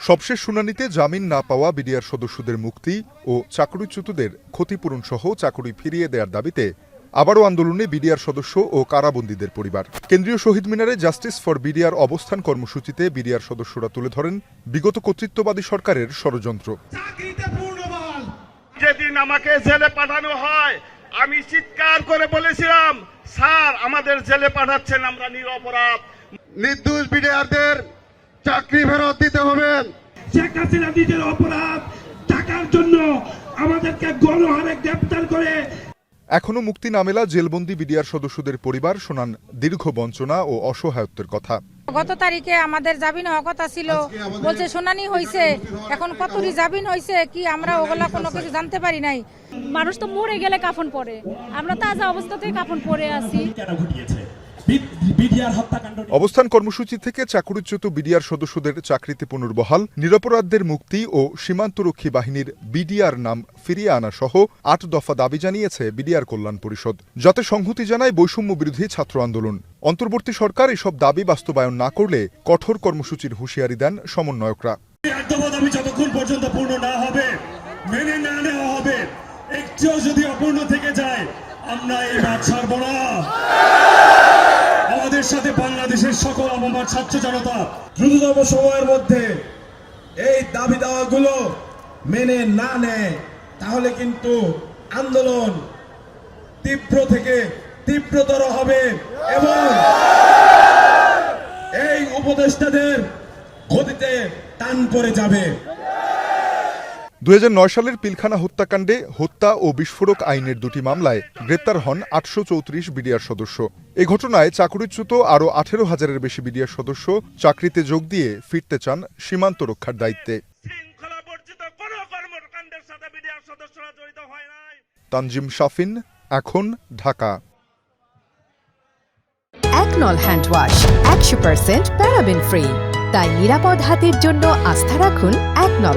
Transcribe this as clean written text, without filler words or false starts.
সবশেষ শুনানিতে জামিন না পাওয়া বিডিআর সদস্যদের মুক্তি ও চাকরিচ্যুতদের ক্ষতিপূরণ সহ চাকরি ফিরিয়ে দেওয়ার দাবিতে আবারও আন্দোলনে বিডিআর সদস্য ও কারাবন্দীদের পরিবার। কেন্দ্রীয় শহীদ মিনারে জাস্টিস ফর বিডিআর অবস্থান কর্মসূচিতে বিডিআর সদস্যরা তুলে ধরেন বিগত কর্তৃত্ববাদী সরকারের ষড়যন্ত্র। যেদিন আমাকে জেলে পাঠানো হয় আমি চিৎকার করে বলেছিলাম, স্যার আমাদের জেলে পাঠাচ্ছেন, আমরা নিরপরাধ। নির্দোষ বিডিআরদের চাকরি ফেরত দিতে হবে। শেখ হাসিনা নিজের অপরাধ টাকার জন্য আমাদেরকে গণহারে গ্রেপ্তার করে। এখনো মুক্তি না মেলা জেলবন্দি বিডিআর সদস্যদের পরিবার শোনান দীর্ঘ বঞ্চনা ও অসহায়ত্বের কথা। গত তারিখে আমাদের জামিন হওয়ার কথা ছিল, বলছে শুনানি হয়েছে, এখন কতটি জামিন হয়েছে কি আমরা ওগুলা কোনো কিছু জানতে পারি নাই। মানুষ তো মরে গেলে কাফন পরে, আমরা তাজা অবস্থাতেই কাফন পরে আছি। অবস্থান কর্মসূচি থেকে চাকরিচ্যুত বিডিআর সদস্যদের চাকরিতে পুনর্বহাল, নিরপরাধদের মুক্তি ও সীমান্তরক্ষী বাহিনীর বিডিআর নাম ফিরিয়ে আনা সহ ৮ দফা দাবি জানিয়েছে বিডিআর কল্যাণ পরিষদ, যাতে সংহতি জানায় বৈষম্য বিরোধী ছাত্র আন্দোলন। অন্তর্বর্তী সরকার এসব দাবি বাস্তবায়ন না করলে কঠোর কর্মসূচির হুঁশিয়ারি দেন সমন্বয়করা। যতক্ষণ পর্যন্ত পূর্ণ না হবে, মেনে না নেওয়া হবে, একটিও যদি অপূর্ণ থেকে যায় আমরা এই মাঠ ছাড়ব না। আমাদের সাথে বাংলাদেশের সকল আমার ছাত্র জনতা দ্রুততম সময়ের মধ্যে এই দাবি দাওয়াগুলো মেনে না নেয় তাহলে কিন্তু আন্দোলন তীব্র থেকে তীব্রতর হবে এবং এই উপদেষ্টাদের গদিতে টান পড়ে যাবে। ২০০৯ সালের পিলখানা হত্যাকাণ্ডে হত্যা ও বিস্ফোরক আইনের ২টি মামলায় গ্রেপ্তার হন ৮৩৪ বিডিআর সদস্য। এ ঘটনায় চাকরিচ্যুত আরও ১৮,০০০-এর বেশি বিডিআর সদস্য চাকরিতে যোগ দিয়ে ফিরতে চান সীমান্ত রক্ষার দায়িত্বে। তানজিম শাফিন, এখন, ঢাকা। একনল হ্যান্ড ওয়াশ ১০০% প্যারাবেন ফ্রি, তাই নিরাপদ হাতের জন্য আস্থা রাখুন একনলে।